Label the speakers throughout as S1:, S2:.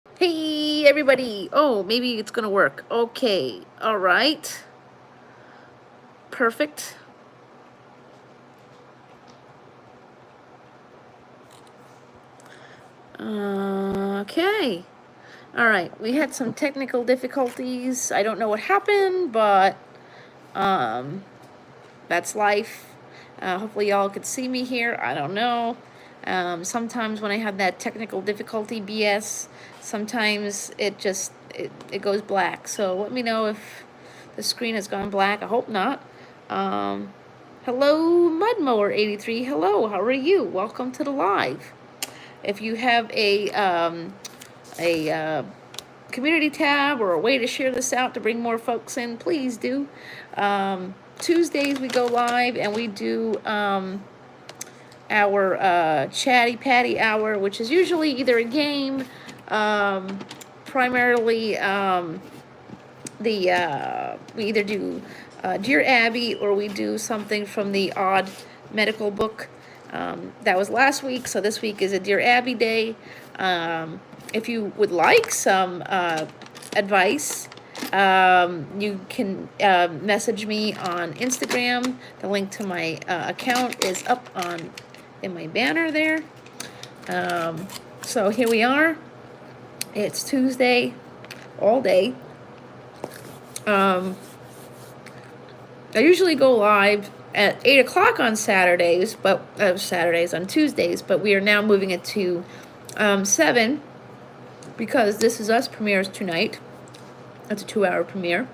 S1: Hey, everybody. Oh, maybe it's gonna work. Okay. All right. Perfect. Okay. All right. We had some technical difficulties. I don't know what happened, but um, that's life. Hopefully, y'all could see me here. I don't know. Sometimes when I have that technical difficulty BS, sometimes it goes black. So let me know if the screen has gone black. I hope not. Um, Hello, Mudmower83. Hello, how are you? Welcome to the live. If you have a community tab or a way to share this out to bring more folks in, please do. Tuesdays we go live and we do our Chatty Patty hour, which is usually either a game, primarily we either do Dear Abby or we do something from the Odd Medical Book. That was last week, so this week is a Dear Abby day. If you would like some advice, you can message me on Instagram. The link to my account is up in my banner there. So here we are. It's Tuesday, all day. I usually go live at 8 o'clock on Saturdays, but on Tuesdays, but we are now moving it to 7 because This Is Us premieres tonight. It's a 2-hour premiere.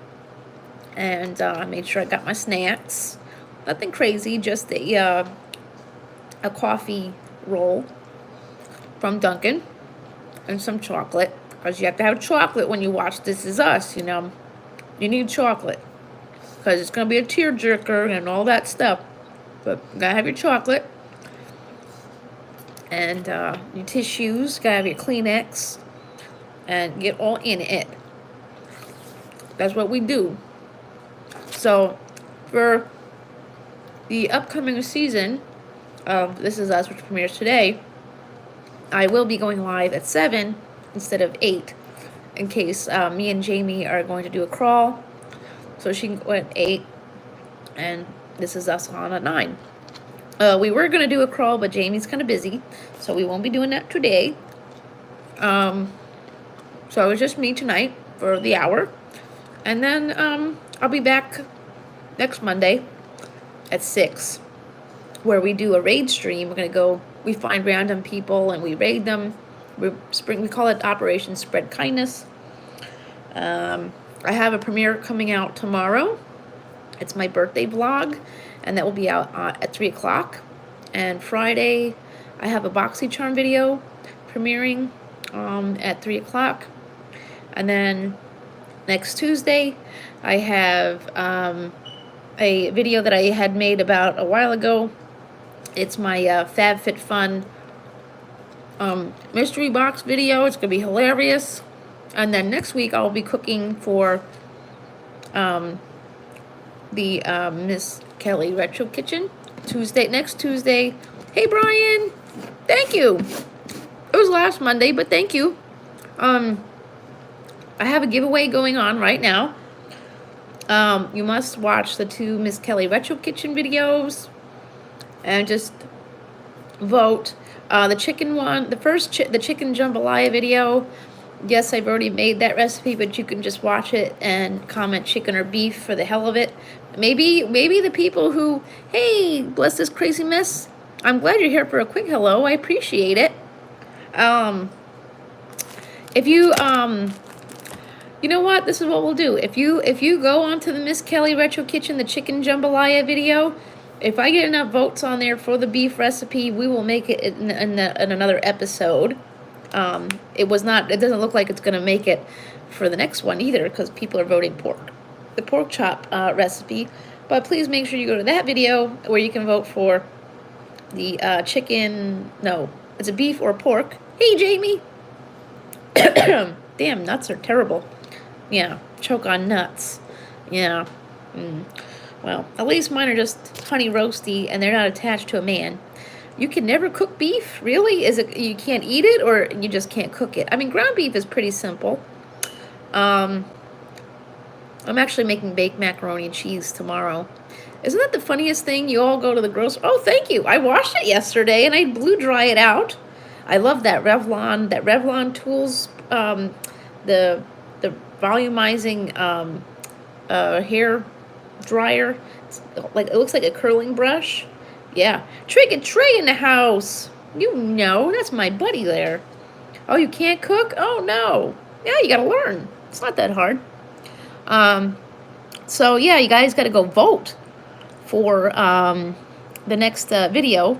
S1: And I made sure I got my snacks. Nothing crazy, just a coffee roll from Dunkin' and some chocolate, because you have to have chocolate when you watch This Is Us, you know. You need chocolate because it's going to be a tearjerker and all that stuff. But you gotta have your chocolate and your tissues, gotta have your Kleenex, and get all in it. That's what we do. So, for the upcoming season of This Is Us, which premieres today, I will be going live at 7 instead of 8, in case me and Jamie are going to do a crawl. So she can go at 8, and This Is Us on at 9. We were going to do a crawl, but Jamie's kind of busy, so we won't be doing that today. So it was just me tonight for the hour. And then I'll be back next Monday at 6, where we do a raid stream. We're going to go, we find random people and we raid them. We call it Operation Spread Kindness. I have a premiere coming out tomorrow. It's my birthday vlog, and that will be out at 3 o'clock. And Friday, I have a BoxyCharm video premiering at 3 o'clock. And then next Tuesday, I have a video that I had made about a while ago. It's my FabFitFun mystery box video. It's going to be hilarious. And then next week, I'll be cooking for the Miss Kelly Retro Kitchen. Next Tuesday. Hey, Brian. Thank you. It was last Monday, but thank you. I have a giveaway going on right now. You must watch the 2 Miss Kelly Retro Kitchen videos and just vote. The chicken one, the chicken jambalaya video. Yes, I've already made that recipe, but you can just watch it and comment chicken or beef for the hell of it. Maybe the people who, hey, bless this crazy mess. I'm glad you're here for a quick hello. I appreciate it. If you you know what? This is what we'll do. If you go onto the Miss Kelly Retro Kitchen, the chicken jambalaya video, if I get enough votes on there for the beef recipe, we will make it in another episode. It doesn't look like it's going to make it for the next one either, because people are voting the pork chop recipe. But please make sure you go to that video where you can vote for the chicken. No, it's a beef or pork. Hey, Jamie. Damn, nuts are terrible. Yeah, choke on nuts. Yeah. Well, at least mine are just honey roasty and they're not attached to a man. You can never cook beef? Really? Is it you can't eat it, or you just can't cook it? I mean, ground beef is pretty simple. Um, I'm actually making baked macaroni and cheese tomorrow. Isn't that the funniest thing? You all go to the grocery. Oh, thank you. I washed it yesterday and I blew dry it out. I love that Revlon tools. The the volumizing hair dryer. It's like, it looks like a curling brush. Yeah, Trick Trey in the house. You know, that's my buddy there. Oh, you can't cook? Oh no. Yeah, you gotta learn. It's not that hard. So yeah, you guys gotta go vote for the next video.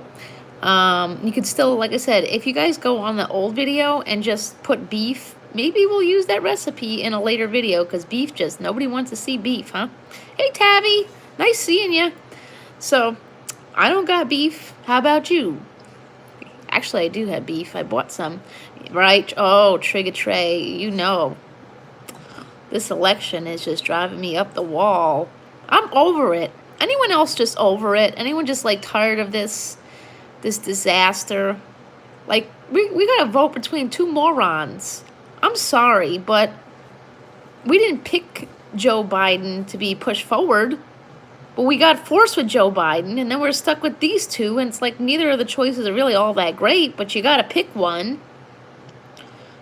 S1: You could still, like I said, if you guys go on the old video and just put beef, maybe we'll use that recipe in a later video, because beef just, nobody wants to see beef, huh? Hey, Tabby, nice seeing you. So, I don't got beef. How about you? Actually, I do have beef. I bought some. Right? Oh, Trigger Trey, you know. This election is just driving me up the wall. I'm over it. Anyone else just over it? Anyone just like tired of this disaster? Like, we gotta vote between two morons. I'm sorry, but we didn't pick Joe Biden to be pushed forward. But we got forced with Joe Biden, and then we're stuck with these two, and it's like neither of the choices are really all that great, but you gotta pick one.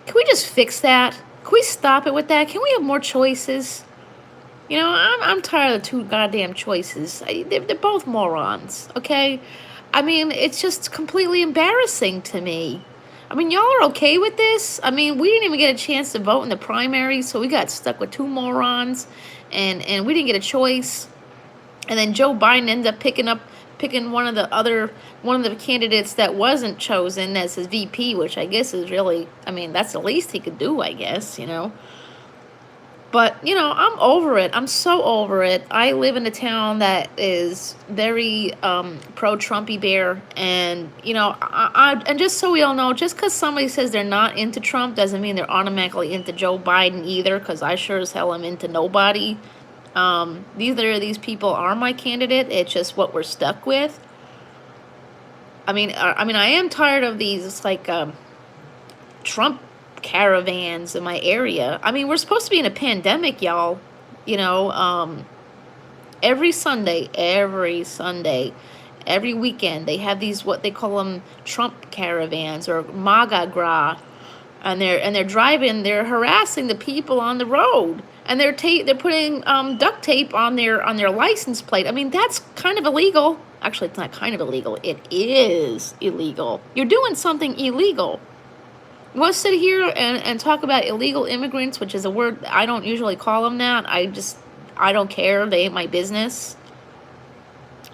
S1: Can we just fix that? Can we stop it with that? Can we have more choices? You know, I'm tired of the two goddamn choices. They're both morons, okay? I mean, it's just completely embarrassing to me. I mean, y'all are okay with this? I mean, we didn't even get a chance to vote in the primary, so we got stuck with two morons, and we didn't get a choice. And then Joe Biden ended up picking one of the candidates that wasn't chosen as his VP, which I guess is really, I mean, that's the least he could do, I guess, you know. But, you know, I'm over it. I'm so over it. I live in a town that is very pro-Trumpy bear. And, you know, and just so we all know, just because somebody says they're not into Trump doesn't mean they're automatically into Joe Biden either, because I sure as hell am into nobody. Neither of these people are my candidate. It's just what we're stuck with. I mean, I am tired of these, like, Trump caravans in my area. I mean, we're supposed to be in a pandemic, y'all. You know, every Sunday, every weekend, they have these, what they call them, Trump caravans or MAGA gra, and they're driving, they're harassing the people on the road, and they're putting duct tape on their license plate. I mean, that's kind of illegal. Actually, it's not kind of illegal. It is illegal. You're doing something illegal. You want to sit here and talk about illegal immigrants, which is a word I don't usually call them that. I don't care. They ain't my business.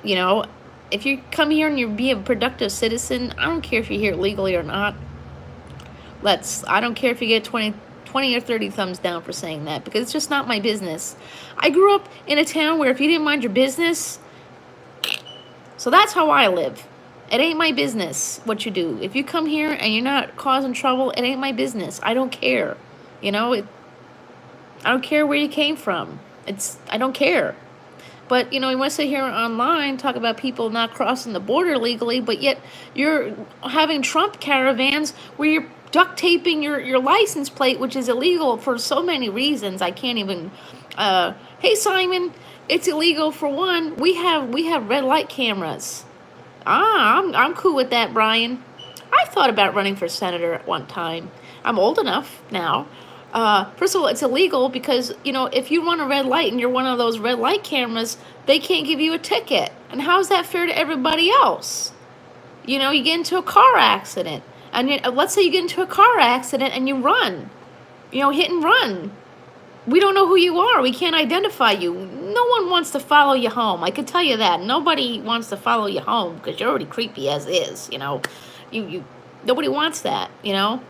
S1: You know, if you come here and you be a productive citizen, I don't care if you're here legally or not. I don't care if you get 20 or 30 thumbs down for saying that, because it's just not my business. I grew up in a town where if you didn't mind your business, so that's how I live. It ain't my business what you do. If you come here and you're not causing trouble, it ain't my business. I don't care. You know, I don't care where you came from. I don't care. But, you know, you want to sit here online, talk about people not crossing the border legally, but yet you're having Trump caravans where you're duct taping your license plate, which is illegal for so many reasons. I can't even, hey, Simon, it's illegal for one. We have red light cameras. I'm cool with that, Brian. I thought about running for senator at one time. I'm old enough now. First of all, it's illegal because, you know, if you run a red light and you're one of those red light cameras, they can't give you a ticket. And how is that fair to everybody else? You know, you get into a car accident. And let's say you get into a car accident and you run. You know, hit and run. We don't know who you are. We can't identify you. No one wants to follow you home. I can tell you that. Nobody wants to follow you home because you're already creepy as is, you know. Nobody wants that, you know.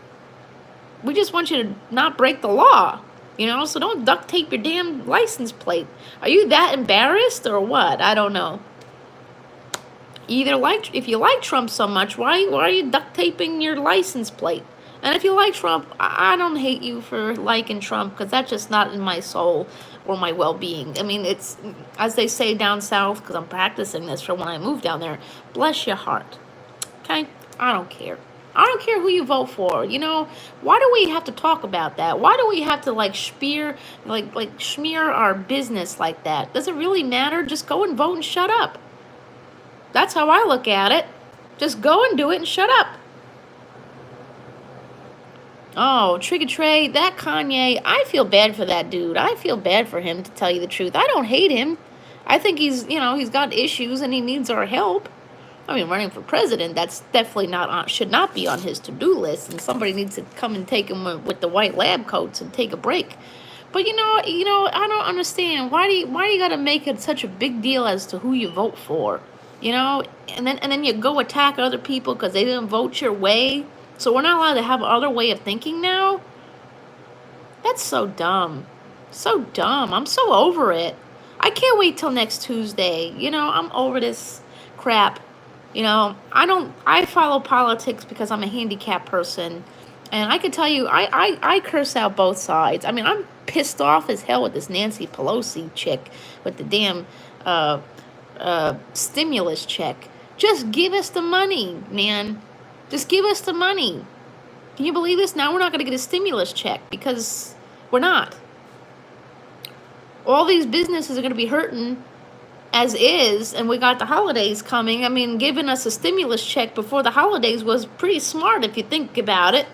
S1: We just want you to not break the law, you know. So don't duct tape your damn license plate. Are you that embarrassed or what? I don't know. If you like Trump so much, why are you duct taping your license plate? And if you like Trump, I don't hate you for liking Trump, because that's just not in my soul or my well-being. I mean, it's, as they say down south, because I'm practicing this for when I move down there, bless your heart. Okay? I don't care. I don't care who you vote for. You know, why do we have to talk about that? Why do we have to like smear our business like that? Does it really matter? Just go and vote and shut up. That's how I look at it. Just go and do it and shut up. Oh, Trigger Trey, that Kanye, I feel bad for that dude. I feel bad for him, to tell you the truth. I don't hate him. I think he's got issues and he needs our help. I mean, running for president, that's definitely should not be on his to-do list, and somebody needs to come and take him with the white lab coats and take a break. But I don't understand. Why do you got to make it such a big deal as to who you vote for? And then you go attack other people because they didn't vote your way. So we're not allowed to have another way of thinking now? That's so dumb. So dumb. I'm so over it. I can't wait till next Tuesday. I'm over this crap. I follow politics because I'm a handicapped person. And I can tell you, I curse out both sides. I mean, I'm pissed off as hell with this Nancy Pelosi chick with the damn stimulus check. Just give us the money, man. Just give us the money. Can you believe this? Now we're not going to get a stimulus check because we're not. All these businesses are going to be hurting as is, and we got the holidays coming. I mean, giving us a stimulus check before the holidays was pretty smart if you think about it.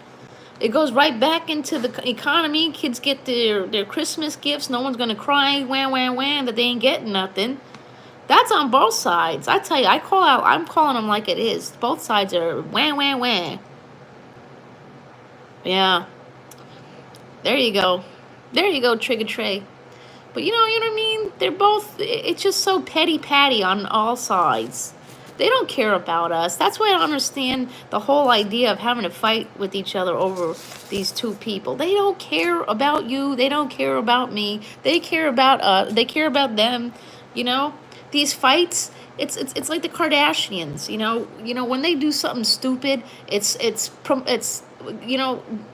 S1: It goes right back into the economy. Kids get their Christmas gifts. No one's going to cry, wham, that they ain't getting nothing. That's on both sides. I tell you, I'm calling them like it is. Both sides are wham. Yeah. There you go. There you go, Trigger Trey. But you know what I mean? They're both, it's just so petty-patty on all sides. They don't care about us. That's why I don't understand the whole idea of having to fight with each other over these two people. They don't care about you. They don't care about me. They care about us. They care about them. These fights, it's like the Kardashians. When they do something stupid, it's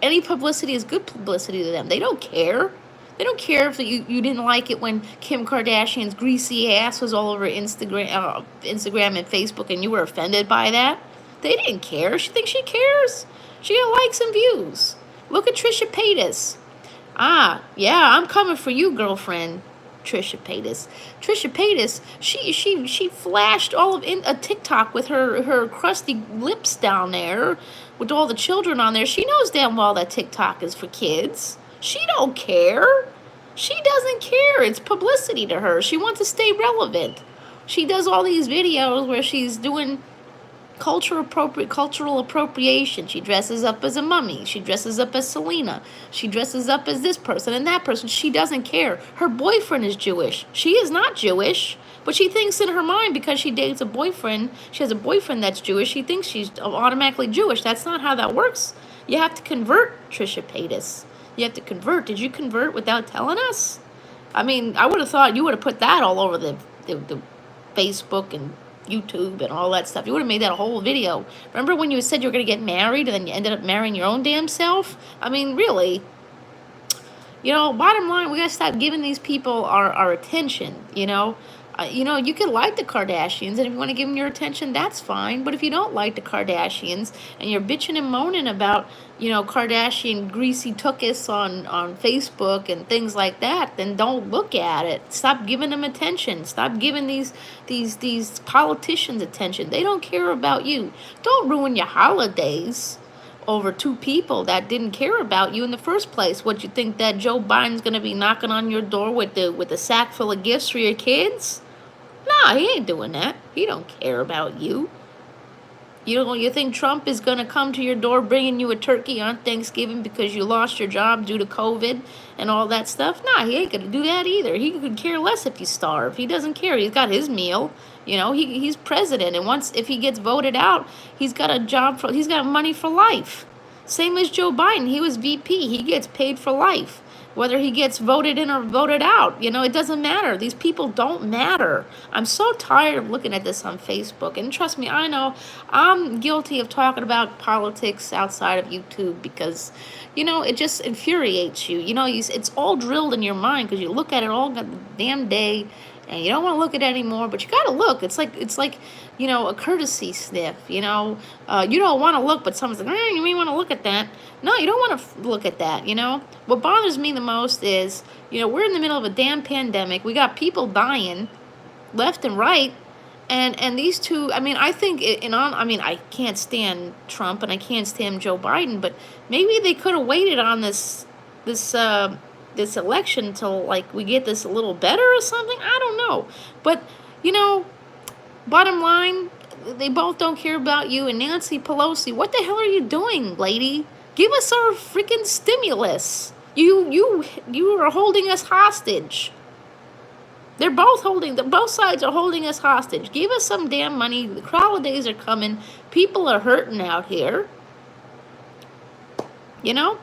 S1: any publicity is good publicity to them. They don't care. They don't care if you didn't like it when Kim Kardashian's greasy ass was all over Instagram and Facebook, and you were offended by that. They didn't care. She thinks she cares. She got likes and views. Look at Trisha Paytas. Yeah, I'm coming for you, girlfriend. Trisha Paytas. Trisha Paytas, she flashed all of a TikTok with her crusty lips down there, with all the children on there. She knows damn well that TikTok is for kids. She don't care. She doesn't care. It's publicity to her. She wants to stay relevant. She does all these videos where she's doing cultural appropriation. She dresses up as a mummy. She dresses up as Selena. She dresses up as this person and that person. She doesn't care. Her boyfriend is Jewish. She is not Jewish, but she thinks in her mind because she dates a boyfriend, she has a boyfriend that's Jewish, she thinks she's automatically Jewish. That's not how that works. You have to convert, Trisha Paytas. You have to convert. Did you convert without telling us? I mean, I would have thought you would have put that all over the Facebook and YouTube and all that stuff. You would have made that a whole video. Remember when you said you were going to get married and then you ended up marrying your own damn self? I mean, really. Bottom line, we got to stop giving these people our attention, you could like the Kardashians, and if you want to give them your attention, that's fine. But if you don't like the Kardashians and you're bitching and moaning about, Kardashian greasy tuchus on Facebook and things like that, then don't look at it. Stop giving them attention. Stop giving these politicians attention. They don't care about you. Don't ruin your holidays over two people that didn't care about you in the first place. What, you think that Joe Biden's going to be knocking on your door with a sack full of gifts for your kids? Nah, he ain't doing that. He don't care about you. You think Trump is going to come to your door bringing you a turkey on Thanksgiving because you lost your job due to COVID and all that stuff? Nah, he ain't going to do that either. He could care less if you starve. He doesn't care. He's got his meal. He's president, and if he gets voted out, he's got he's got money for life. Same as Joe Biden. He was VP. He gets paid for life. Whether he gets voted in or voted out, it doesn't matter. These people don't matter. I'm so tired of looking at this on Facebook. And trust me, I know I'm guilty of talking about politics outside of YouTube because, it just infuriates you. It's all drilled in your mind because you look at it all the damn day. and you don't want to look at it anymore, but you got to look. It's like, you know, a courtesy sniff. You know, you don't want to look, but someone's like, you may want to look at that. No, you don't want to look at that. You know, what bothers me the most is, you know, we're in the middle of a damn pandemic. We got people dying left and right. And these two, I mean, I think, I mean, I can't stand Trump and I can't stand Joe Biden, but maybe they could have waited on this election till like we get this a little better or something. I don't know, but you know, bottom line, they both don't care about you. And Nancy Pelosi, what the hell are you doing, lady? Give us our freaking stimulus. You are holding us hostage. Both sides are holding us hostage. Give us some damn money. The holidays are coming. People are hurting out here. You know?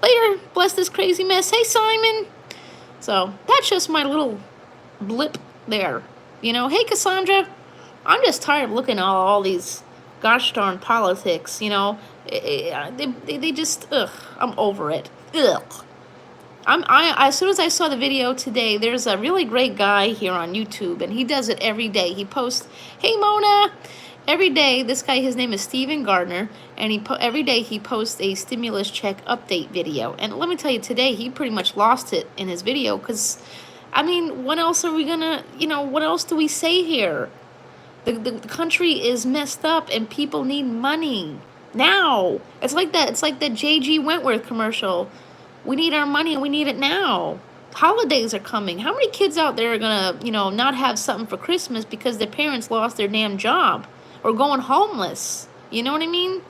S1: Later, bless this crazy mess. Hey, Simon. So, that's just my little blip there. You know, hey, Cassandra. I'm just tired of looking at all these gosh darn politics, you know. They just, ugh, I'm over it. Ugh. As soon as I saw the video today, there's a really great guy here on YouTube, and he does it every day. He posts, hey Mona, every day. This guy, his name is Steven Gardner, and every day he posts a stimulus check update video. And let me tell you, today he pretty much lost it in his video, because, I mean, what else are we gonna, you know, what else do we say here? The country is messed up, and people need money now. It's like that J.G. Wentworth commercial. We need our money and we need it now. Holidays are coming. How many kids out there are gonna, you know, not have something for Christmas because their parents lost their damn job or going homeless? You know what I mean?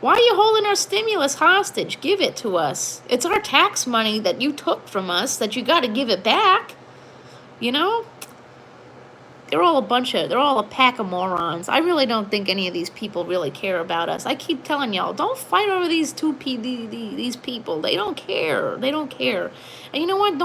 S1: Why are you holding our stimulus hostage? Give it to us. It's our tax money that you took from us that you got to give it back. You know? They're all a pack of morons. I really don't think any of these people really care about us. I keep telling y'all, don't fight over these these people. They don't care. They don't care. And you know what?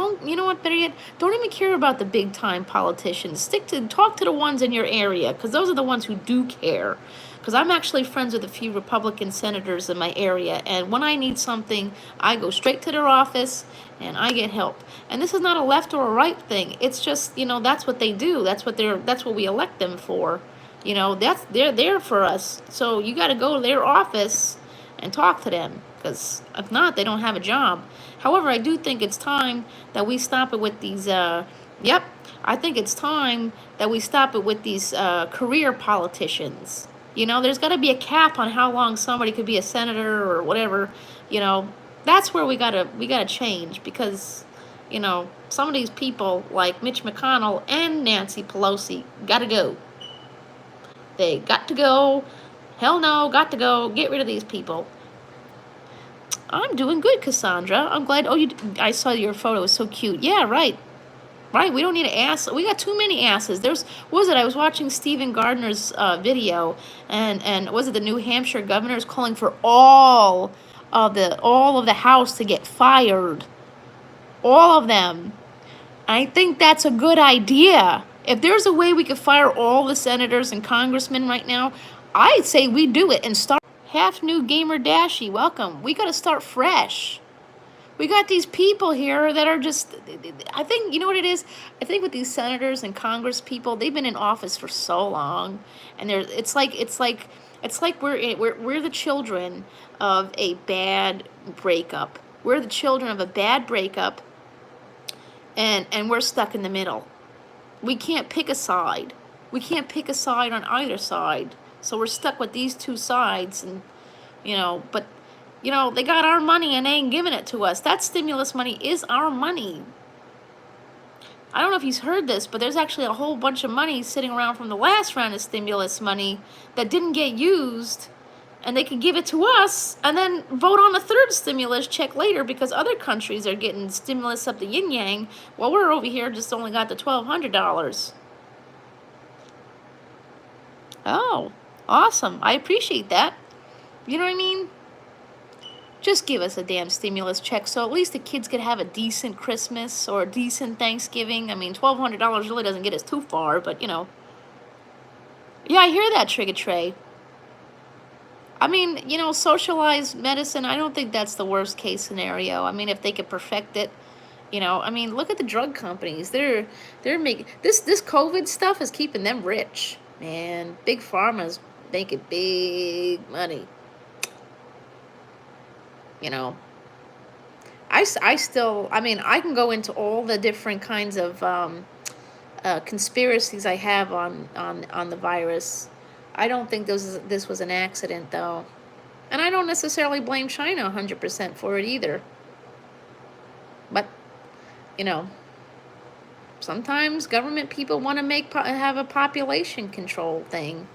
S1: Better yet, don't even care about the big time politicians. Talk to the ones in your area, because those are the ones who do care. Because I'm actually friends with a few Republican senators in my area, and when I need something, I go straight to their office and I get help. And this is not a left or a right thing. It's just, you know, that's what they do. That's what we elect them for. You know, they're there for us. So you got to go to their office and talk to them, because if not, they don't have a job. However, I do think it's time that we stop it with these. I think it's time that we stop it with these career politicians. You know, there's got to be a cap on how long somebody could be a senator or whatever. You know, that's where we gotta change, because, you know, some of these people like Mitch McConnell and Nancy Pelosi gotta go. They got to go. Hell no, got to go. Get rid of these people. I'm doing good, Cassandra. I'm glad. Oh, I saw your photo. It was so cute. Yeah, right. Right, we don't need an ass. We got too many asses. I was watching Steven Gardner's video, and was it the New Hampshire governor is calling for all of the House to get fired, all of them. I think that's a good idea. If there's a way we could fire all the senators and congressmen right now, I'd say we do it and start. Half New Gamer Dashy, welcome. We got to start fresh. We got these people here that are just, I think, you know what it is? I think with these senators and Congress people, they've been in office for so long, and it's like we're the children of a bad breakup. We're the children of a bad breakup, and we're stuck in the middle. We can't pick a side. We can't pick a side on either side. So we're stuck with these two sides, and, you know, but, you know, they got our money and they ain't giving it to us. That stimulus money is our money. I don't know if he's heard this, but there's actually a whole bunch of money sitting around from the last round of stimulus money that didn't get used, and they could give it to us and then vote on a third stimulus check later, because other countries are getting stimulus up the yin-yang, while we're over here just only got the $1,200. Oh, awesome. I appreciate that. You know what I mean? Just give us a damn stimulus check so at least the kids could have a decent Christmas or a decent Thanksgiving. I mean, $1,200 really doesn't get us too far, but, you know. Yeah, I hear that, Trigger Tray. I mean, you know, socialized medicine, I don't think that's the worst case scenario. I mean, if they could perfect it You know, I mean, look at the drug companies. They're making this COVID stuff is keeping them rich, man. Big pharma's making big money. You know, I still, I mean, I can go into all the different kinds of conspiracies I have on the virus. I don't think this was an accident though, and I don't necessarily blame China 100% for it either. But you know, sometimes government people want to have a population control thing.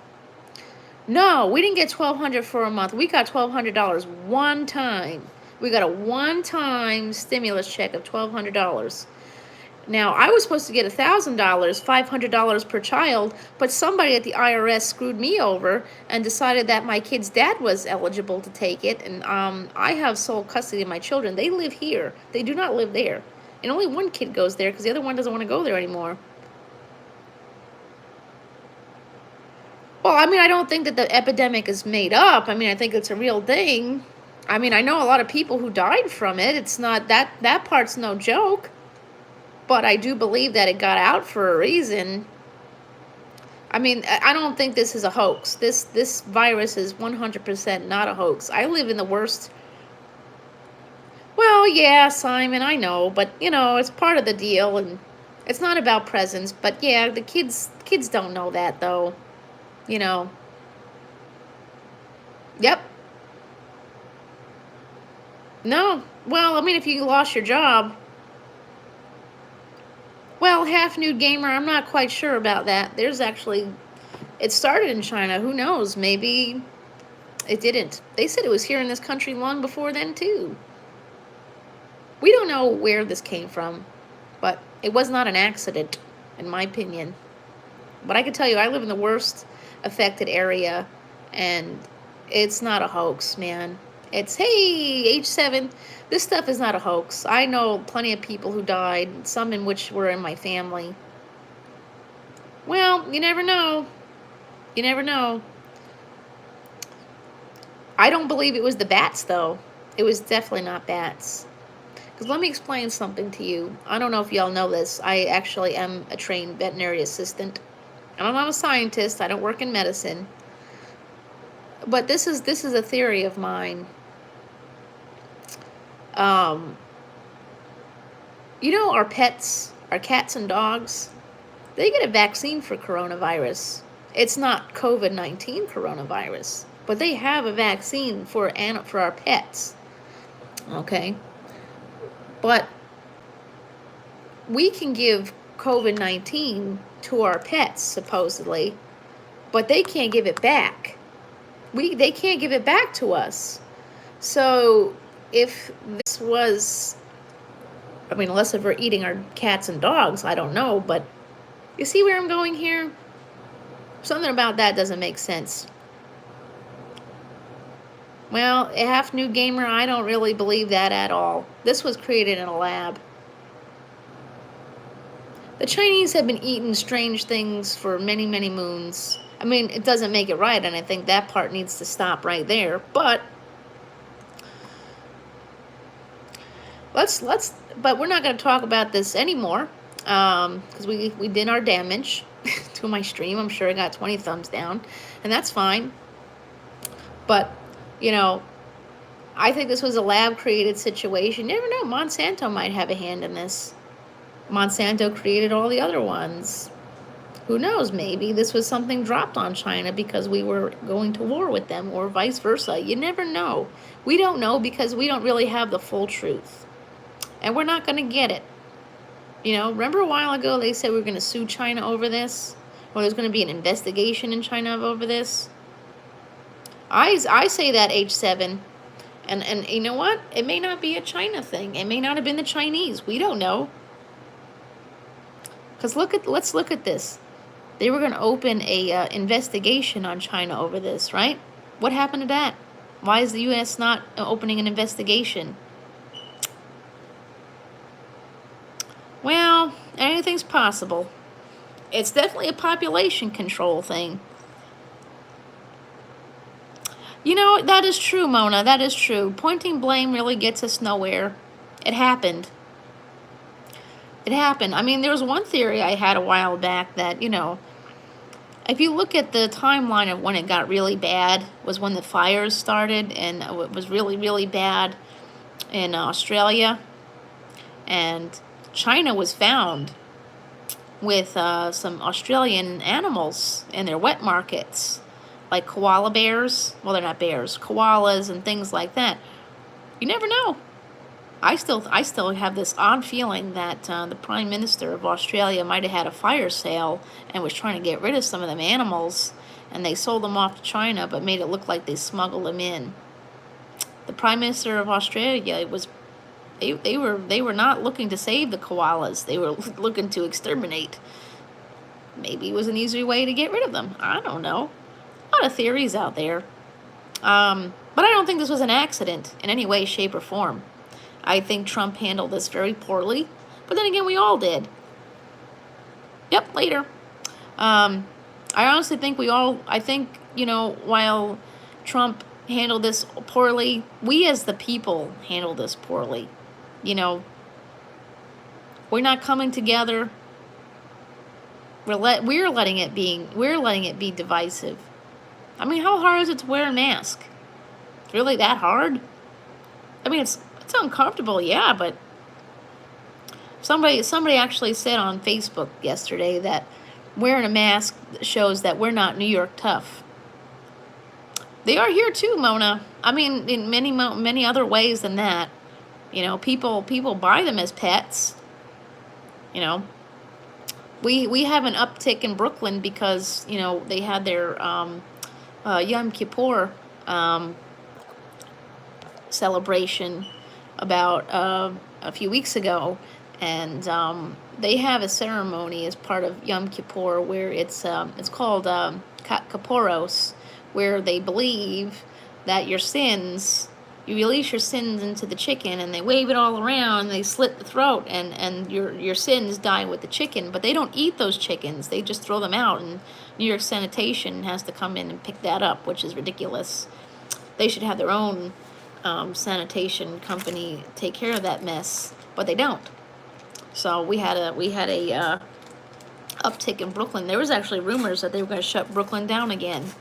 S1: No, we didn't get $1,200 for a month. We got $1,200 one time. We got a one-time stimulus check of $1,200. Now, I was supposed to get $1,000, $500 per child, but somebody at the IRS screwed me over and decided that my kid's dad was eligible to take it, and I have sole custody of my children. They live here. They do not live there. And only one kid goes there because the other one doesn't want to go there anymore. Well, I mean, I don't think that the epidemic is made up. I mean, I think it's a real thing. I mean, I know a lot of people who died from it. It's not that part's no joke. But I do believe that it got out for a reason. I mean, I don't think this is a hoax. This virus is 100% not a hoax. I live in the worst. Well, yeah, Simon, I know, but you know, it's part of the deal, and it's not about presents. But yeah, the kids don't know that though. You know. Yep. No. Well, I mean, if you lost your job. Well, Half Nude Gamer, I'm not quite sure about that. There's actually, it started in China. Who knows? Maybe it didn't. They said it was here in this country long before then, too. We don't know where this came from, but it was not an accident, in my opinion. But I can tell you, I live in the worst affected area, and it's not a hoax, man. It's, hey, H7, this stuff is not a hoax. I know plenty of people who died, some in which were in my family. Well, you never know. You never know. I don't believe it was the bats, though. It was definitely not bats. Because let me explain something to you. I don't know if y'all know this. I actually am a trained veterinary assistant. And I'm not a scientist. I don't work in medicine. But this is a theory of mine. You know, our pets, our cats and dogs, they get a vaccine for coronavirus. It's not COVID-19 coronavirus, but they have a vaccine for our pets. Okay? But we can give COVID-19 to our pets, supposedly, but they can't give it back. They can't give it back to us. So if this was, I mean, unless if we're eating our cats and dogs, I don't know, but you see where I'm going here? Something about that doesn't make sense. Well, a Half Nude Gamer, I don't really believe that at all. This was created in a lab. The Chinese have been eating strange things for many, many moons. I mean, it doesn't make it right, and I think that part needs to stop right there. But but we're not going to talk about this anymore, because we did our damage to my stream. I'm sure I got 20 thumbs down, and that's fine. But you know, I think this was a lab-created situation. You never know, Monsanto might have a hand in this. Monsanto created all the other ones. Who knows, maybe this was something dropped on China because we were going to war with them, or vice versa. You never know. We don't know because we don't really have the full truth. And we're not going to get it. You know, remember a while ago they said we were going to sue China over this? Or there's going to be an investigation in China over this? I say that, H7. And you know what? It may not be a China thing. It may not have been the Chinese. We don't know. Because let's look at this. They were going to open a investigation on China over this, right? What happened to that? Why is the U.S. not opening an investigation? Well, anything's possible. It's definitely a population control thing. You know, that is true, Mona. That is true. Pointing blame really gets us nowhere. It happened. It happened. I mean, there was one theory I had a while back that, if you look at the timeline of when it got really bad, was when the fires started, and it was really, really bad in Australia. And China was found with some Australian animals in their wet markets, like koala bears. Well, they're not bears, koalas and things like that. You never know. I still have this odd feeling that the Prime Minister of Australia might have had a fire sale and was trying to get rid of some of them animals, and they sold them off to China, but made it look like they smuggled them in. The Prime Minister of Australia was they were not looking to save the koalas. They were looking to exterminate. Maybe it was an easier way to get rid of them. I don't know. A lot of theories out there. But I don't think this was an accident in any way, shape, or form. I think Trump handled this very poorly. But then again, we all did. Yep, later. I honestly think while Trump handled this poorly, we as the people handled this poorly. We're not coming together. We're letting it be divisive. I mean, how hard is it to wear a mask? It's really that hard? I mean, it's uncomfortable, yeah, but somebody actually said on Facebook yesterday that wearing a mask shows that we're not New York tough. They are here too, Mona. I mean, in many other ways than that. People buy them as pets. We have an uptick in Brooklyn because they had their Yom Kippur celebration about a few weeks ago, and they have a ceremony as part of Yom Kippur where it's called Kapporos, where they believe that you release your sins into the chicken, and they wave it all around, and they slit the throat, and your sins die with the chicken. But they don't eat those chickens; they just throw them out, and New York Sanitation has to come in and pick that up, which is ridiculous. They should have their own sanitation company take care of that mess, but they don't. So we had a uptick in Brooklyn. There was actually rumors that they were going to shut Brooklyn down again.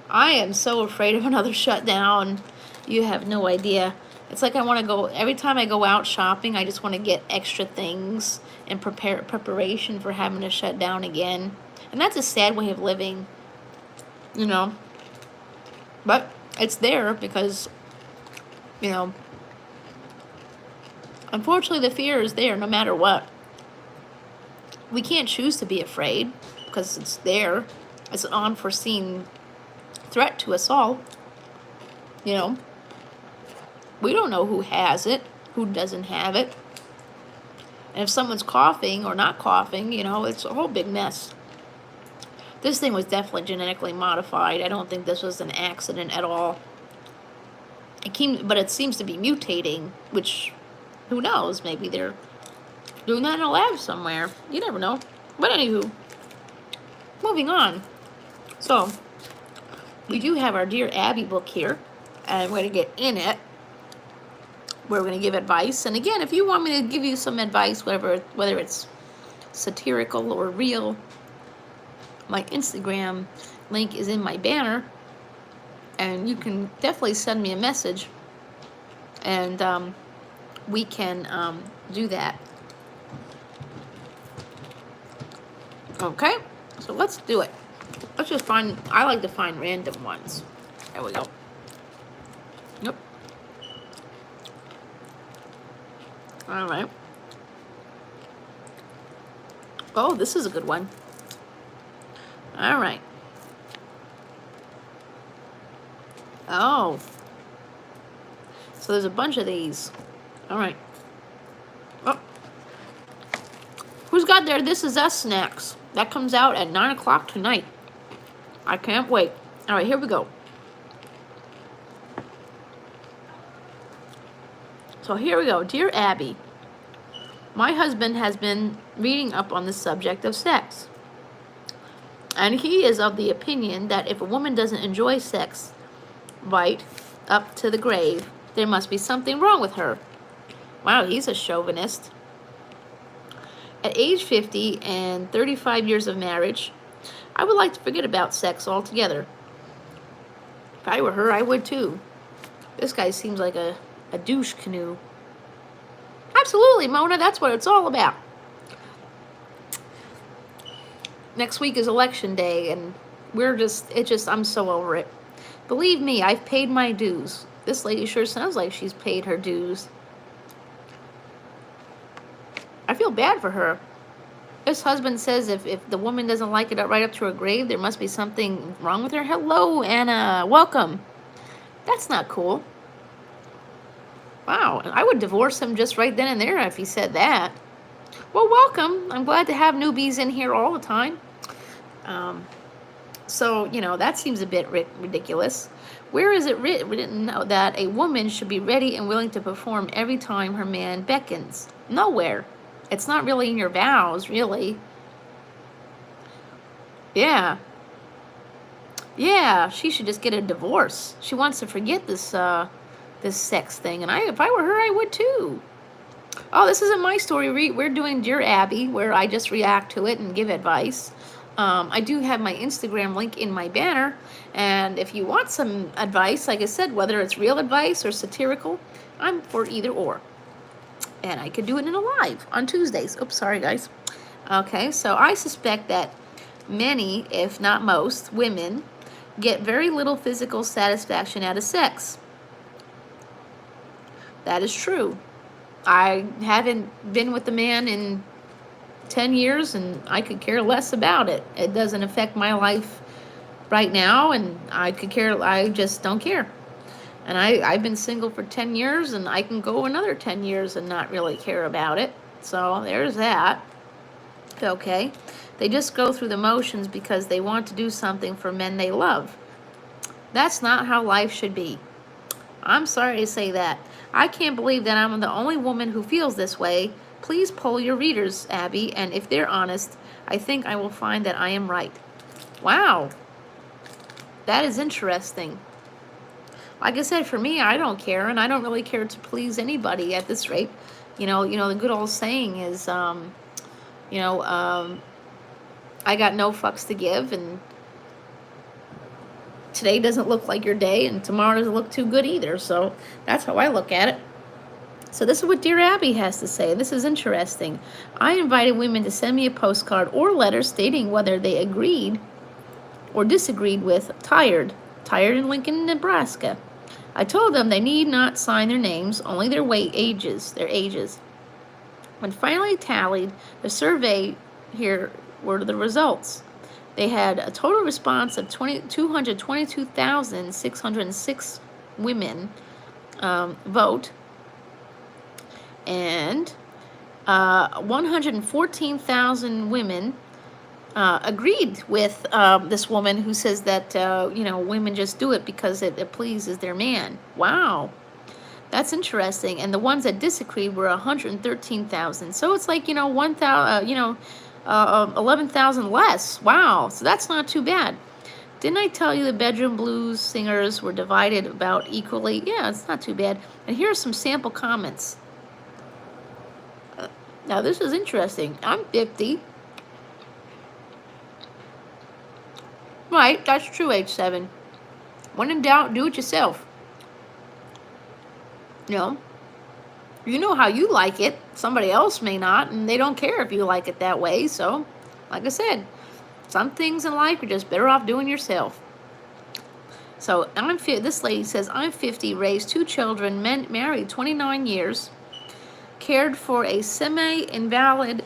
S1: I am so afraid of another shutdown. You have no idea. It's like I want to go, every time I go out shopping, I just want to get extra things in preparation for having to shut down again. And that's a sad way of living, But it's there because, unfortunately the fear is there no matter what. We can't choose to be afraid because it's there. It's an unforeseen threat to us all. We don't know who has it, who doesn't have it. And if someone's coughing or not coughing, it's a whole big mess. This thing was definitely genetically modified. I don't think this was an accident at all. But it seems to be mutating, which, who knows? Maybe they're doing that in a lab somewhere. You never know. But anywho, moving on. So, we do have our Dear Abby book here, and we're going to get in it. We're going to give advice. And again, if you want me to give you some advice, whether it's satirical or real, my Instagram link is in my banner. And you can definitely send me a message. And we can do that. Okay? So let's do it. Let's just I like to find random ones. There we go. Yep. All right. Oh, this is a good one. All right. Oh. So there's a bunch of these. All right. Oh. Who's got their This Is Us snacks? That comes out at 9 o'clock tonight. I can't wait. All right, here we go. So here we go. Dear Abby, my husband has been reading up on the subject of sex. And he is of the opinion that if a woman doesn't enjoy sex right up to the grave, there must be something wrong with her. Wow, he's a chauvinist. At age 50 and 35 years of marriage, I would like to forget about sex altogether. If I were her, I would too. This guy seems like a douche canoe. Absolutely, Mona, that's what it's all about. Next week is election day, and I'm so over it. Believe me, I've paid my dues. This lady sure sounds like she's paid her dues. I feel bad for her. This husband says if the woman doesn't like it right up to her grave, there must be something wrong with her. Hello, Anna. Welcome. That's not cool. Wow. I would divorce him just right then and there if he said that. Well, welcome. I'm glad to have newbies in here all the time. So, that seems a bit ridiculous. Where is it written that a woman should be ready and willing to perform every time her man beckons? Nowhere. It's not really in your vows, really. Yeah. Yeah, she should just get a divorce. She wants to forget this sex thing, and if I were her, I would too. Oh, this isn't my story. We're doing Dear Abby, where I just react to it and give advice. I do have my Instagram link in my banner, and if you want some advice, like I said, whether it's real advice or satirical, I'm for either or. And I could do it in a live on Tuesdays. Oops, sorry guys. Okay, so I suspect that many, if not most, women get very little physical satisfaction out of sex. That is true. I haven't been with a man in 10 years, and I could care less about it. It doesn't affect my life right now, and I just don't care. And I've been single for 10 years, and I can go another 10 years and not really care about it. So there's that. Okay. They just go through the motions because they want to do something for men they love. That's not how life should be. I'm sorry to say that. I can't believe that I'm the only woman who feels this way. Please poll your readers, Abby, and if they're honest, I think I will find that I am right. Wow. That is interesting. Like I said, for me, I don't care, and I don't really care to please anybody at this rate. The good old saying is, I got no fucks to give, and today doesn't look like your day, and tomorrow doesn't look too good either. So that's how I look at it. So this is what Dear Abby has to say. This is interesting. I invited women to send me a postcard or letter stating whether they agreed or disagreed with tired in Lincoln, Nebraska. I told them they need not sign their names, only their ages. When finally tallied the survey, here were the results. They had a total response of 222,606 women vote, and 114,000 women agreed with this woman who says that, women just do it because it pleases their man. Wow. That's interesting. And the ones that disagreed were 113,000. So it's like, 11,000 less. Wow. So that's not too bad. Didn't I tell you the bedroom blues singers were divided about equally? Yeah, it's not too bad. And here are some sample comments. Now, this is interesting. I'm 50. Right, that's true, age 7. When in doubt, do it yourself. You know how you like it. Somebody else may not, and they don't care if you like it that way. So, like I said, some things in life you're just better off doing yourself. So, this lady says, I'm 50, raised 2 children, married 29 years, cared for a semi-invalid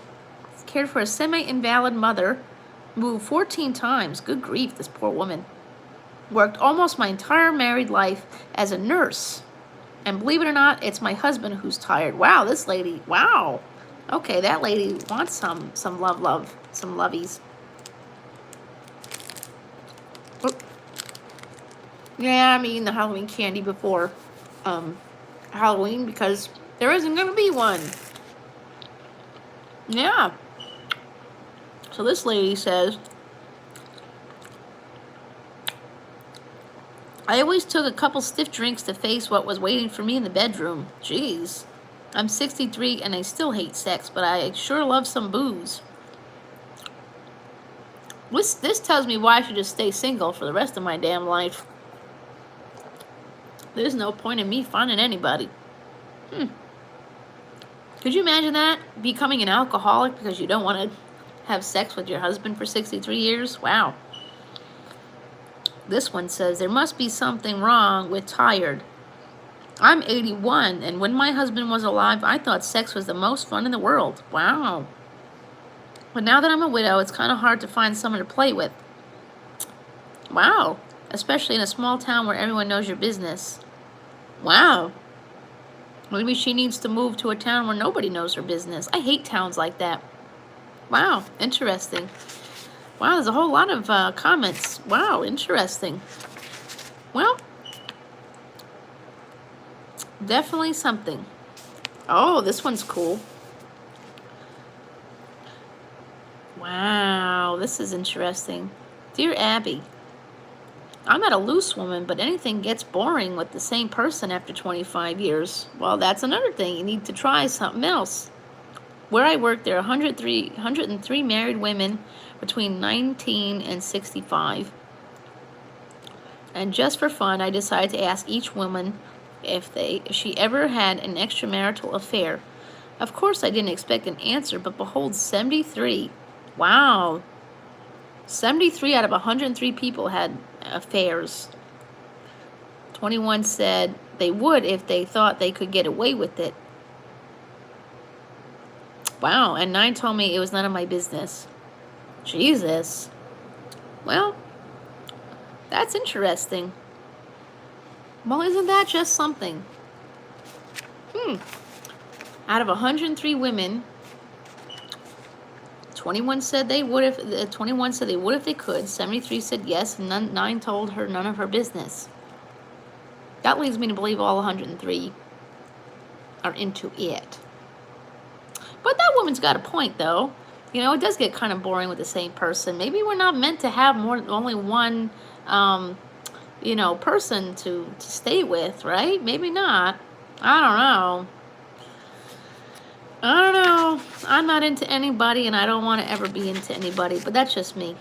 S1: mother, moved 14 times. Good grief, this poor woman. Worked almost my entire married life as a nurse. And believe it or not, it's my husband who's tired. Wow, this lady, wow. Okay, that lady wants some love, some lovies. Oop. Yeah, I'm eating the Halloween candy before Halloween because there isn't going to be one. Yeah. So this lady says, I always took a couple stiff drinks to face what was waiting for me in the bedroom. Jeez. I'm 63 and I still hate sex, but I sure love some booze. This tells me why I should just stay single for the rest of my damn life. There's no point in me finding anybody. Could you imagine that? Becoming an alcoholic because you don't want to have sex with your husband for 63 years? Wow. This one says, there must be something wrong with tired. I'm 81, and when my husband was alive, I thought sex was the most fun in the world. Wow. But now that I'm a widow, it's kind of hard to find someone to play with. Wow. Especially in a small town where everyone knows your business. Wow. Maybe she needs to move to a town where nobody knows her business. I hate towns like that. Wow. Interesting. Wow, there's a whole lot of comments. Wow, interesting. Well, definitely something. Oh, this one's cool. Wow, this is interesting. Dear Abby, I'm not a loose woman, but anything gets boring with the same person after 25 years. Well, that's another thing. You need to try something else. Where I work, there are 103 married women between 19 and 65. And just for fun, I decided to ask each woman if she ever had an extramarital affair. Of course, I didn't expect an answer, but behold, 73. Wow. 73 out of 103 people had affairs. 21 said they would if they thought they could get away with it. Wow, and 9 told me it was none of my business. Jesus. Well, that's interesting. Well, isn't that just something? Out of 103 women, 21 said they would if 21 said they would if they could. 73 said yes, and 9 told her none of her business. That leads me to believe all 103 are into it. But that woman's got a point, though. You know, it does get kind of boring with the same person. Maybe we're not meant to have only one, person to stay with, right? Maybe not. I don't know. I'm not into anybody, and I don't want to ever be into anybody, but that's just me.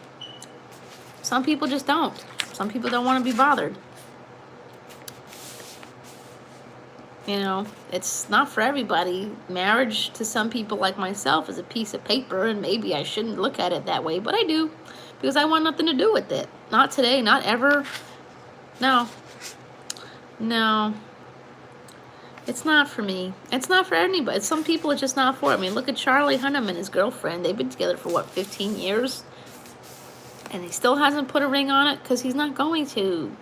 S1: Some people just don't. Some people don't want to be bothered. You know, it's not for everybody. Marriage to some people like myself is a piece of paper, and maybe I shouldn't look at it that way, but I do, because I want nothing to do with it. Not today, not ever. No. It's not for me. It's not for anybody. Some people it's just not for. I mean, look at Charlie Hunnam and his girlfriend. They've been together for, 15 years? And he still hasn't put a ring on it because he's not going to.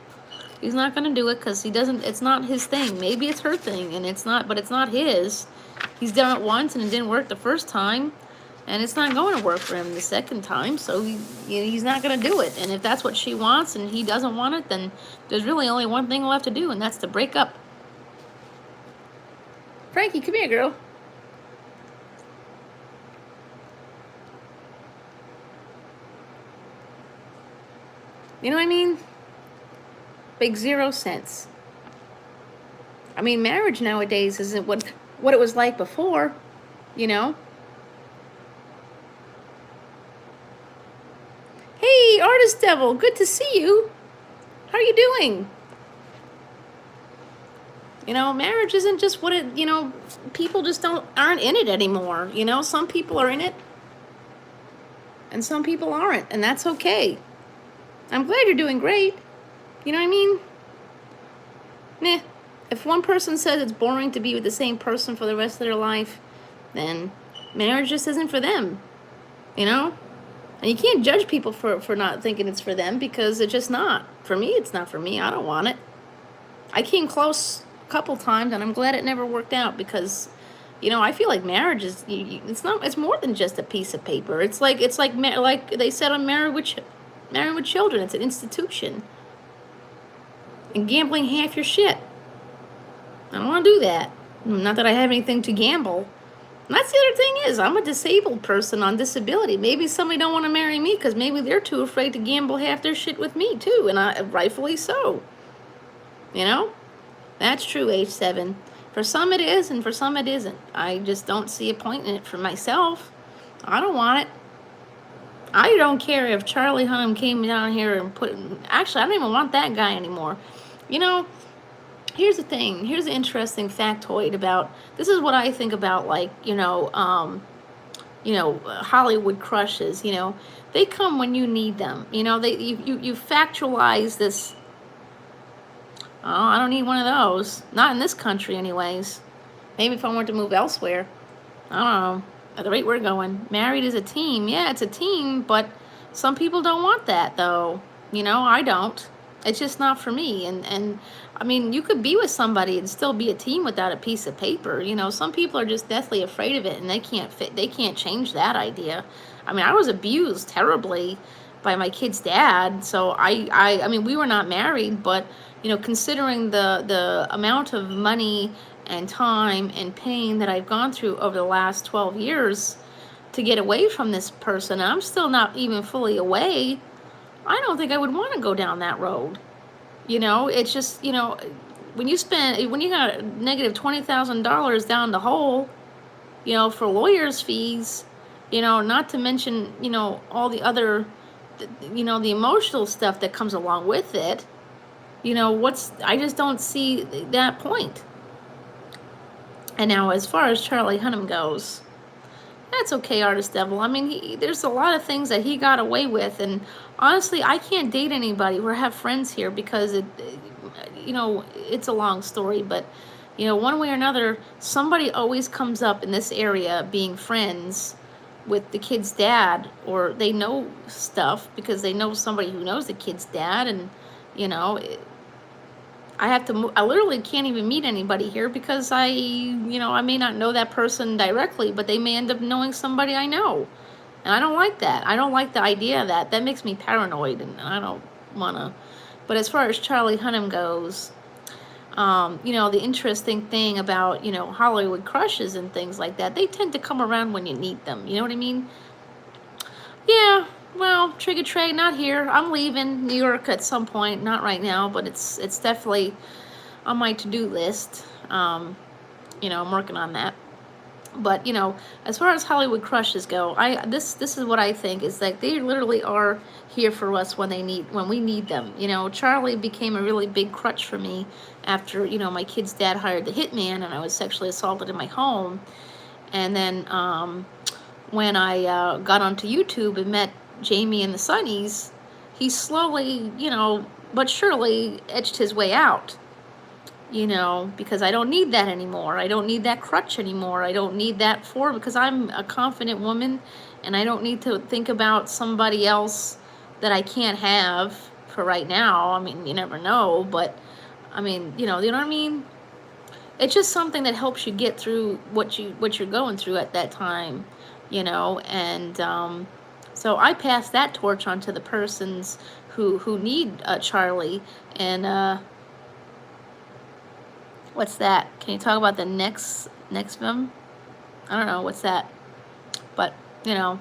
S1: He's not going to do it because he doesn't, it's not his thing. Maybe it's her thing, and it's not, but it's not his. He's done it once, and it didn't work the first time, and it's not going to work for him the second time, so he's not going to do it. And if that's what she wants and he doesn't want it, then there's really only one thing left to do, and that's to break up. Frankie, come here, girl. You know what I mean? Makes 0 sense. I mean, marriage nowadays isn't what it was like before, you know? Hey, Artist Devil, good to see you. How are you doing? You know, marriage isn't just what it, people just aren't in it anymore. You know, some people are in it and some people aren't, and that's okay. I'm glad you're doing great. You know what I mean? Nah. If one person says it's boring to be with the same person for the rest of their life, then marriage just isn't for them. You know? And you can't judge people for not thinking it's for them, because it's just not. For me, it's not for me. I don't want it. I came close a couple times, and I'm glad it never worked out, because, I feel like marriage is, it's more than just a piece of paper. It's like they said on Married with Children, it's an institution. And gambling half your shit. I don't want to do that. Not that I have anything to gamble. And that's the other thing is, I'm a disabled person on disability. Maybe somebody don't want to marry me because maybe they're too afraid to gamble half their shit with me too, and rightfully so. That's true, H7. For some it is, and for some it isn't. I just don't see a point in it for myself. I don't want it. I don't care if Charlie Hunnam came down here and put. Actually, I don't even want that guy anymore. You know, here's the thing. Here's the interesting factoid about. This is what I think about, like, Hollywood crushes. They come when you need them. You factualize this. Oh, I don't need one of those. Not in this country, anyways. Maybe if I wanted to move elsewhere. I don't know. At the rate we're going, married is a team. Yeah, it's a team, but some people don't want that, though. I don't. It's just not for me. And I mean, you could be with somebody and still be a team without a piece of paper. Some people are just deathly afraid of it, and they can't change that idea. I mean, I was abused terribly by my kid's dad. So I mean, we were not married, but considering the amount of money and time and pain that I've gone through over the last 12 years to get away from this person, and I'm still not even fully away, I don't think I would want to go down that road. It's just, when you got negative $20,000 down the hole, for lawyers' fees, not to mention, all the other, the emotional stuff that comes along with it, I just don't see that point. And now, as far as Charlie Hunnam goes, that's okay, Artist Devil. I mean, there's a lot of things that he got away with, and honestly, I can't date anybody or have friends here because it's a long story, but one way or another, somebody always comes up in this area being friends with the kid's dad, or they know stuff because they know somebody who knows the kid's dad, and I literally can't even meet anybody here because I may not know that person directly, but they may end up knowing somebody I know. And I don't like that. I don't like the idea of that. That makes me paranoid, and I don't want to. But as far as Charlie Hunnam goes, the interesting thing about, Hollywood crushes and things like that, they tend to come around when you need them. You know what I mean? Yeah. Well, Trigger Trey, not here. I'm leaving New York at some point. Not right now, but it's definitely on my to-do list. I'm working on that. But as far as Hollywood crushes go, this is what I think is like they literally are here for us when we need them. Charlie became a really big crutch for me after my kid's dad hired the hitman and I was sexually assaulted in my home, and then when I got onto YouTube and met Jamie and the Sunnies, he slowly, but surely edged his way out. Because I don't need that anymore. I don't need that crutch anymore. I don't need that because I'm a confident woman, and I don't need to think about somebody else that I can't have for right now. I mean, you never know, but I mean, you know what I mean? It's just something that helps you get through what you're going through at that time, and so I pass that torch on to the persons who need Charlie. And what's that? Can you talk about the next film? I don't know what's that, but the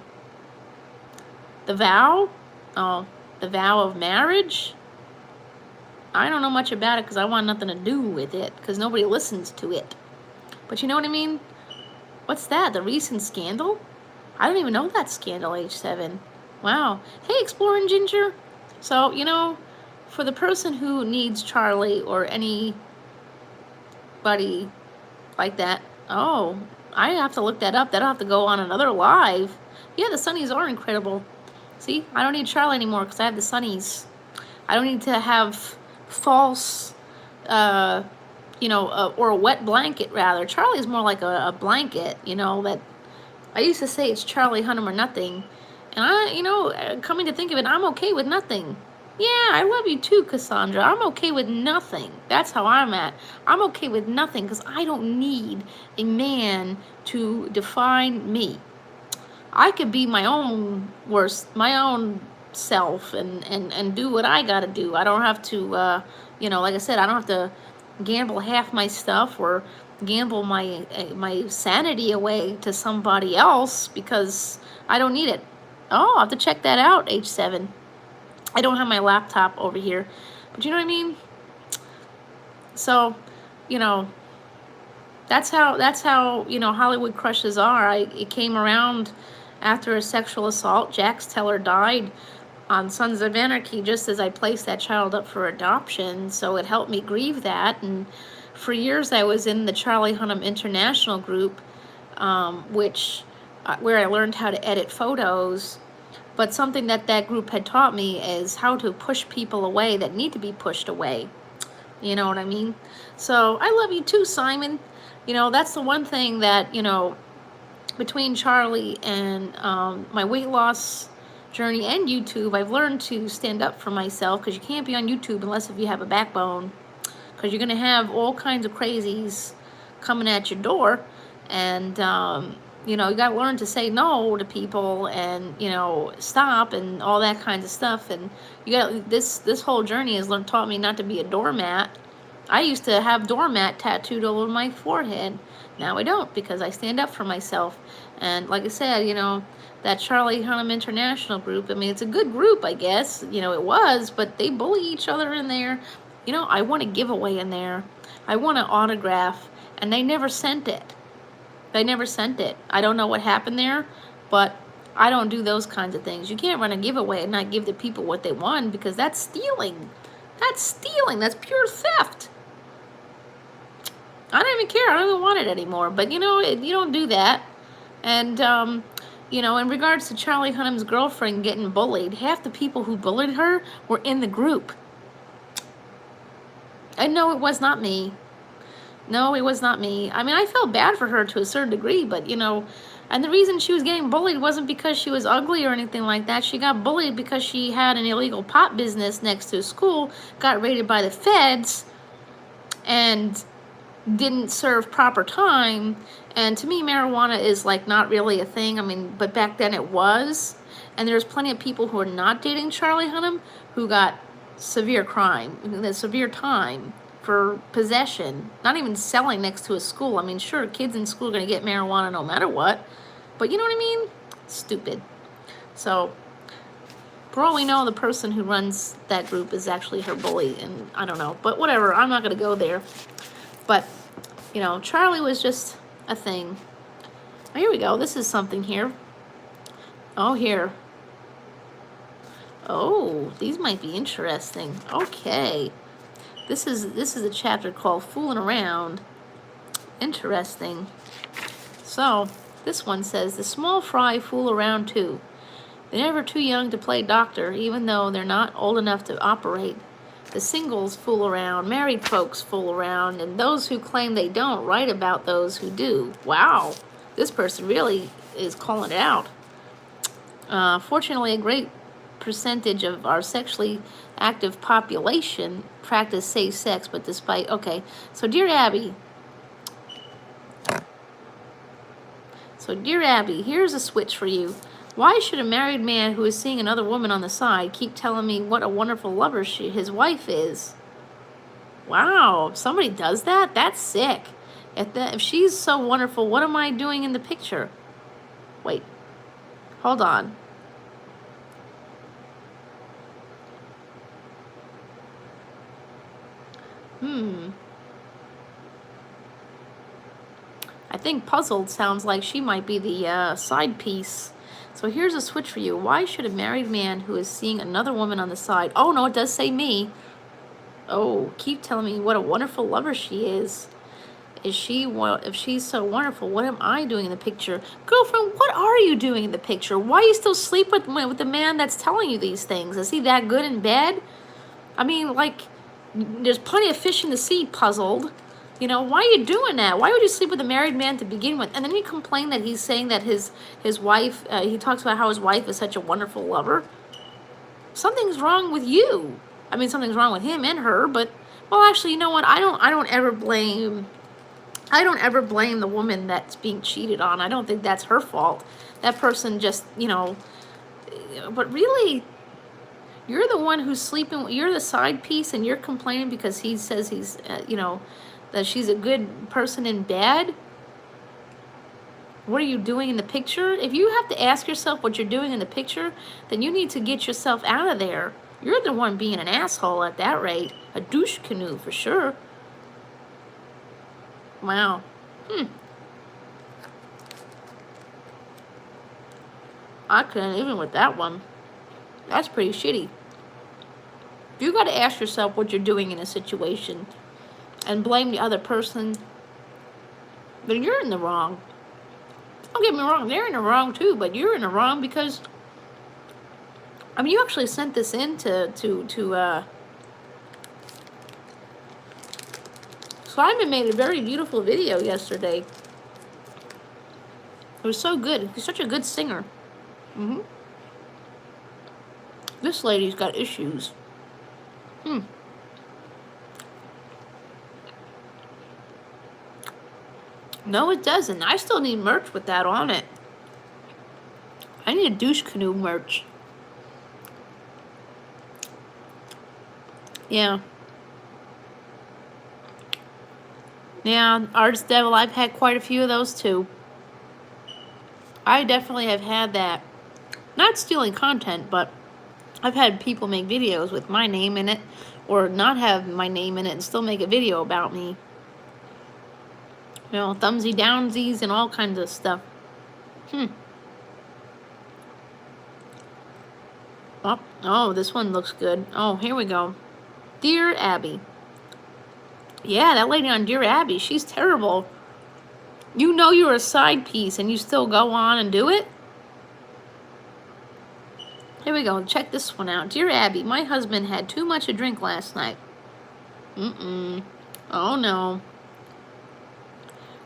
S1: vow. Oh, the vow of marriage. I don't know much about it because I want nothing to do with it because nobody listens to it. But you know what I mean? What's that? The recent scandal? I don't even know that scandal, H7. Wow. Hey, Exploring Ginger. So, for the person who needs Charlie or anybody like that, oh, I have to look that up. That'll have to go on another live. Yeah, the Sunnies are incredible. See, I don't need Charlie anymore because I have the Sunnies. I don't need to have false, or a wet blanket, rather. Charlie's more like a blanket, that I used to say it's Charlie Hunnam or nothing. And coming to think of it, I'm okay with nothing. Yeah, I love you too, Cassandra. I'm okay with nothing. That's how I'm at. I'm okay with nothing because I don't need a man to define me. I could be my own self and do what I gotta do. I don't have to, like I said, I don't have to gamble half my stuff or gamble my sanity away to somebody else because I don't need it. Oh, I'll have to check that out, H7. I don't have my laptop over here, but you know what I mean? So, That's how Hollywood crushes are. It came around after a sexual assault. Jax Teller died on Sons of Anarchy just as I placed that child up for adoption, so it helped me grieve that. And for years I was in the Charlie Hunnam International group, which where I learned how to edit photos. But something that group had taught me is how to push people away that need to be pushed away. You know what I mean? So I love you too, Simon. That's the one thing that, between Charlie and my weight loss journey and YouTube, I've learned to stand up for myself, because you can't be on YouTube unless if you have a backbone, because you're going to have all kinds of crazies coming at your door. And you got to learn to say no to people, and stop and all that kinds of stuff. And you got this whole journey has taught me not to be a doormat. I used to have doormat tattooed all over my forehead. Now I don't, because I stand up for myself. And like I said, that Charlie Hunnam International group, I mean, it's a good group, I guess. It was, but they bully each other in there. I want a giveaway in there. I want an autograph, and they never sent it. They never sent it. I don't know what happened there, but I don't do those kinds of things. You can't run a giveaway and not give the people what they won, because that's stealing. That's stealing. That's pure theft. I don't even care. I don't even want it anymore. But, you don't do that. And, in regards to Charlie Hunnam's girlfriend getting bullied, half the people who bullied her were in the group. And no, it was not me. No, it was not me. I mean, I felt bad for her to a certain degree, but, and the reason she was getting bullied wasn't because she was ugly or anything like that. She got bullied because she had an illegal pot business next to a school, got raided by the feds, and didn't serve proper time. And to me, marijuana is like not really a thing. I mean, but back then it was. And there's plenty of people who are not dating Charlie Hunnam who got severe crime, severe time for possession, not even selling next to a school. I mean, sure, kids in school are going to get marijuana no matter what, but you know what I mean? Stupid. So, for all we know, the person who runs that group is actually her bully, and I don't know, but whatever, I'm not going to go there. But, Charlie was just a thing. Oh, here we go. This is something here. Oh, here. Oh, these might be interesting. Okay. This is a chapter called Fooling Around. Interesting. So, this one says, the small fry fool around too. They're never too young to play doctor, even though they're not old enough to operate. The singles fool around, married folks fool around, and those who claim they don't write about those who do. Wow, this person really is calling it out. Fortunately, a great percentage of our sexually active population practice safe sex, but despite, okay, so Dear Abby, here's a switch for you. Why should a married man who is seeing another woman on the side keep telling me what a wonderful lover his wife is? Wow, if somebody does that, that's sick. If she's so wonderful, what am I doing in the picture? Wait, hold on. I think puzzled sounds like she might be the side piece. So here's a switch for you. Why should a married man who is seeing another woman on the side... Oh, no, it does say me. Oh, keep telling me what a wonderful lover she is. If she's so wonderful, what am I doing in the picture? Girlfriend, what are you doing in the picture? Why you still sleep with the man that's telling you these things? Is he that good in bed? I mean, like, there's plenty of fish in the sea, puzzled. Why are you doing that? Why would you sleep with a married man to begin with? And then you complain that he's saying that his wife, he talks about how his wife is such a wonderful lover. Something's wrong with you. I mean, something's wrong with him and her, but, well, actually, you know what? I don't ever blame the woman that's being cheated on. I don't think that's her fault. That person just, but really, you're the one who's sleeping, you're the side piece, and you're complaining because he says he's, that she's a good person in bed. What are you doing in the picture? If you have to ask yourself what you're doing in the picture, then you need to get yourself out of there. You're the one being an asshole at that rate. A douche canoe for sure. Wow. I couldn't even with that one. That's pretty shitty. You got to ask yourself what you're doing in a situation and blame the other person, then you're in the wrong. Don't get me wrong, they're in the wrong too, but you're in the wrong because, I mean, you actually sent this in to Simon made a very beautiful video yesterday. It was so good. He's such a good singer. This lady's got issues. No, it doesn't. I still need merch with that on it. I need a douche canoe merch. Yeah. Yeah, Artist Devil, I've had quite a few of those too. I definitely have had that. Not stealing content, but I've had people make videos with my name in it, or not have my name in it and still make a video about me. You know, thumbsy downsies and all kinds of stuff. Oh, this one looks good. Oh, here we go. Dear Abby. Yeah, that lady on Dear Abby, she's terrible. You know you're a side piece and you still go on and do it? Here we go. Check this one out. Dear Abby, my husband had too much to drink last night. Oh, no.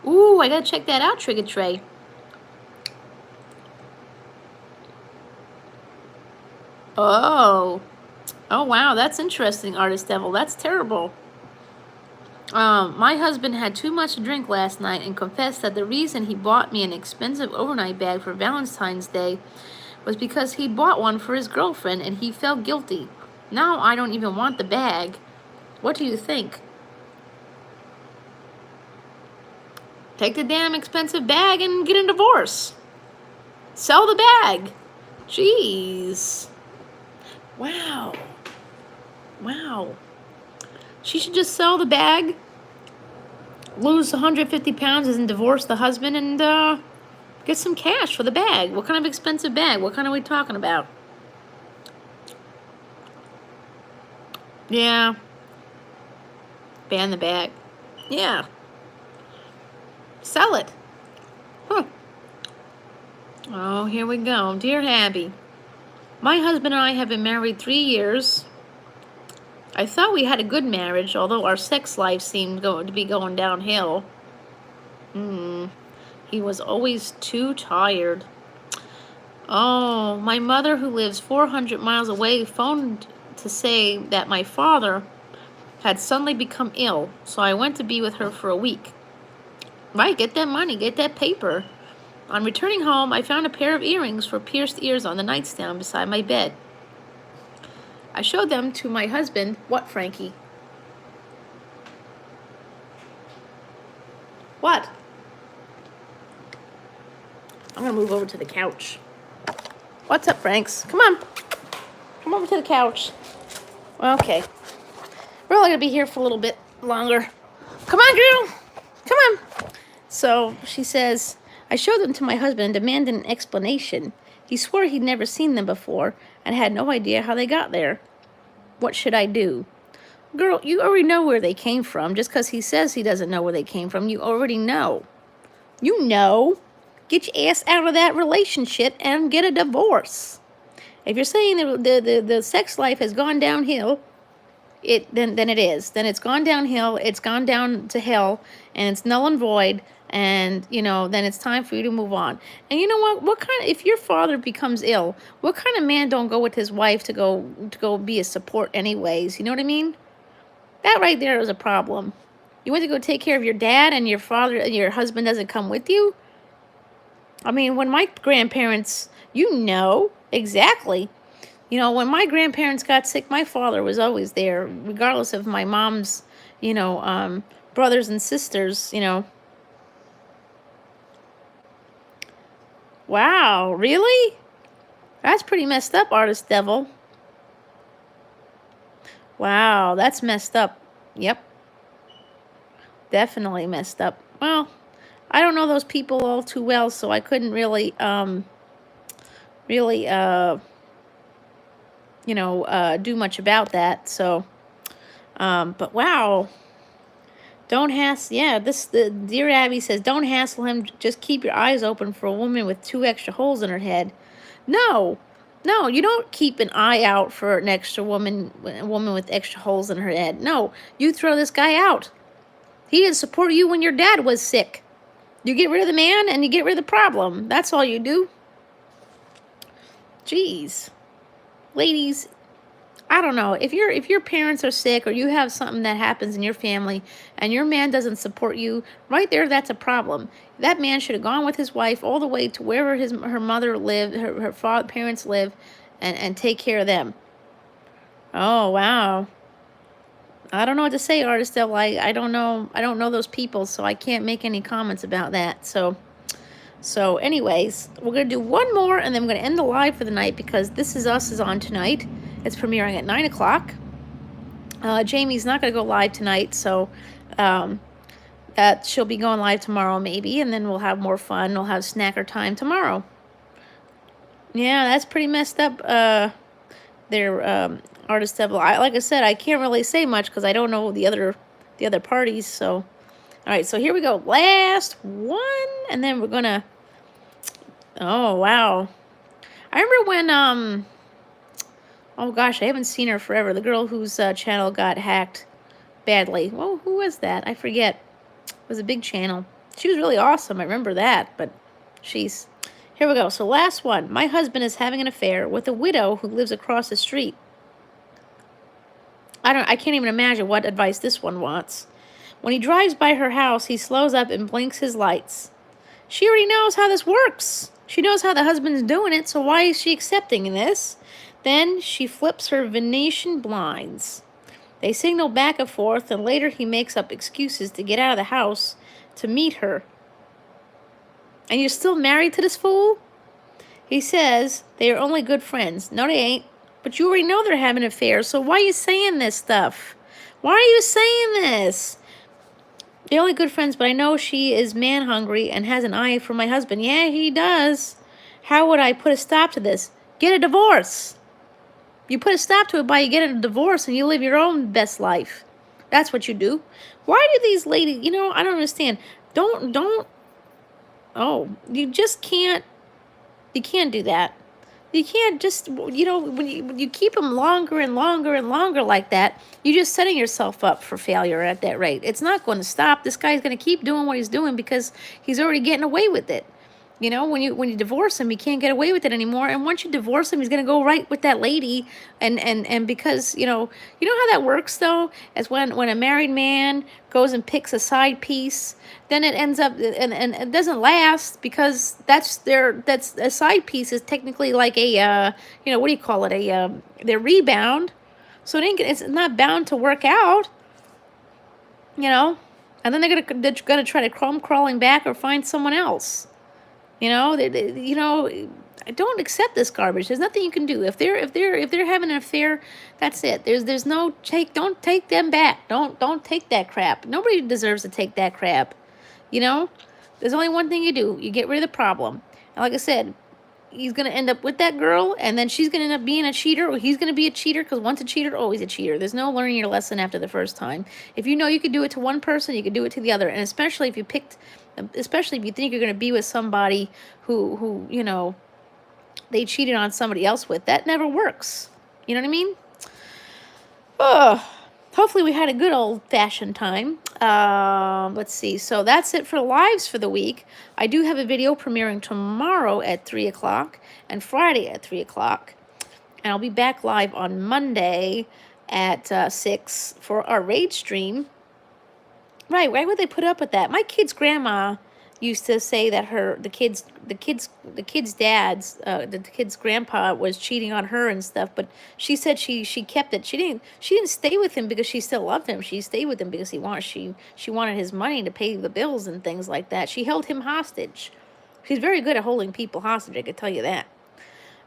S1: Ooh, I gotta check that out, Trigger Tray. Oh. Oh, wow. That's interesting, Artist Devil. That's terrible. My husband had too much to drink last night and confessed that the reason he bought me an expensive overnight bag for Valentine's Day was because he bought one for his girlfriend and he felt guilty. Now I don't even want the bag. What do you think? Take the damn expensive bag and get a divorce. Sell the bag. Jeez. Wow. Wow. She should just sell the bag, lose 150 pounds and divorce the husband and get some cash for the bag. What kind of expensive bag? What kind are we talking about? Yeah. Ban the bag. Yeah. Sell it. Huh. Oh, here we go. Dear Abby, my husband and I have been married 3 years. I thought we had a good marriage, although our sex life seemed to be going downhill. He was always too tired. Oh, my mother, who lives 400 miles away, phoned to say that my father had suddenly become ill, so I went to be with her for a week. Right, get that money, get that paper. On returning home, I found a pair of earrings for pierced ears on the nightstand beside my bed. I showed them to my husband. What, Frankie? What? I'm going to move over to the couch. What's up, Franks? Come on. Come over to the couch. Okay. We're only going to be here for a little bit longer. Come on, girl. Come on. So she says, I showed them to my husband and demanded an explanation. He swore he'd never seen them before and had no idea how they got there. What should I do? Girl, you already know where they came from. Just because he says he doesn't know where they came from, you already know. You know. Get your ass out of that relationship and get a divorce. If you're saying the sex life has gone downhill, then it is. Then it's gone downhill, it's gone down to hell, and it's null and void. And, you know, then it's time for you to move on. And you know what? If your father becomes ill, what kind of man don't go with his wife to go be a support anyways? You know what I mean? That right there is a problem. You went to go take care of your dad and your husband doesn't come with you? I mean, when my grandparents, you know, exactly. You know, when my grandparents got sick, my father was always there, regardless of my mom's, you know, brothers and sisters, you know. Wow, really? That's pretty messed up, Artist Devil. Wow, that's messed up. Yep. Definitely messed up. Well, I don't know those people all too well, so I couldn't really, really, do much about that. So, but wow. Don't hassle, yeah, the Dear Abby says, don't hassle him, just keep your eyes open for a woman with 2 extra holes in her head. No, no, you don't keep an eye out for an extra woman, a woman with extra holes in her head. No, you throw this guy out. He didn't support you when your dad was sick. You get rid of the man and you get rid of the problem. That's all you do. Jeez. Ladies, I don't know. If your parents are sick or you have something that happens in your family and your man doesn't support you, right there, that's a problem. That man should have gone with his wife all the way to wherever her mother lived, her parents live, and take care of them. Oh, wow. I don't know what to say, Artist Devil. I don't know. I don't know those people, so I can't make any comments about that. So anyways, we're going to do one more, and then we're going to end the live for the night because This Is Us is on tonight. It's premiering at 9 o'clock. Jamie's not going to go live tonight, so that she'll be going live tomorrow maybe, and then we'll have more fun. We'll have snacker time tomorrow. Yeah, that's pretty messed up. Their Artist Devil. Like I said, I can't really say much because I don't know the other parties. So, all right. So here we go. Last one, and then we're gonna. Oh wow! I remember when oh gosh, I haven't seen her forever. The girl whose channel got hacked badly. Well, who was that? I forget. It was a big channel. She was really awesome. I remember that. But she's. Here we go. So last one. My husband is having an affair with a widow who lives across the street. I can't even imagine what advice this one wants. When he drives by her house, he slows up and blinks his lights. She already knows how this works. She knows how the husband's doing it, so why is she accepting this? Then she flips her Venetian blinds. They signal back and forth, and later he makes up excuses to get out of the house to meet her. And you're still married to this fool? He says they are only good friends. No, they ain't. But you already know they're having an affair, so why are you saying this stuff? Why are you saying this? They're only good friends, but I know she is man-hungry and has an eye for my husband. Yeah, he does. How would I put a stop to this? Get a divorce. You put a stop to it by you getting a divorce and you live your own best life. That's what you do. Why do these ladies, I don't understand. You just can't, you can't do that. You can't just, when you keep them longer and longer and longer like that, you're just setting yourself up for failure at that rate. It's not going to stop. This guy's going to keep doing what he's doing because he's already getting away with it. When you divorce him, he can't get away with it anymore. And once you divorce him, he's going to go right with that lady. And because, you know how that works, though? As when a married man goes and picks a side piece, then it ends up, and it doesn't last because that's a side piece is technically like a, what do you call it? Their rebound. So it's not bound to work out, And then they're gonna try to come crawling back or find someone else. I don't accept this garbage. There's nothing you can do. If they're having an affair, that's it. There's no don't take them back. Don't take that crap. Nobody deserves to take that crap. There's only one thing you do. You get rid of the problem. And like I said, he's going to end up with that girl, and then she's going to end up being a cheater, or he's going to be a cheater, because once a cheater, always a cheater. There's no learning your lesson after the first time. If you know you could do it to one person, you could do it to the other. And especially if you think you're going to be with somebody who they cheated on somebody else with, that never works. You know what I mean? Oh, hopefully we had a good old-fashioned time. Let's see. So that's it for lives for the week. I do have a video premiering tomorrow at 3 o'clock and Friday at 3 o'clock. And I'll be back live on Monday at 6 for our raid stream. Right, why would they put up with that? My kid's grandma used to say that the kid's grandpa was cheating on her and stuff, but she said she kept it. She didn't stay with him because she still loved him. She stayed with him because she wanted his money to pay the bills and things like that. She held him hostage. She's very good at holding people hostage, I can tell you that.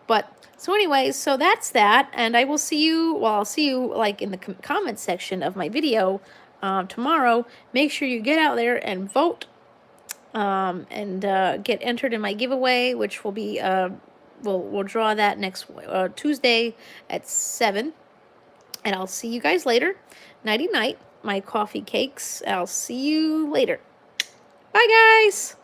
S1: But so anyways, so that's that, and I will see you. Well, I'll see you like in the comment section of my video tomorrow. Make sure you get out there and vote. and get entered in my giveaway, which will be we'll draw that next Tuesday at 7. And I'll see you guys later. Nighty night, my coffee cakes. I'll see you later. Bye, guys.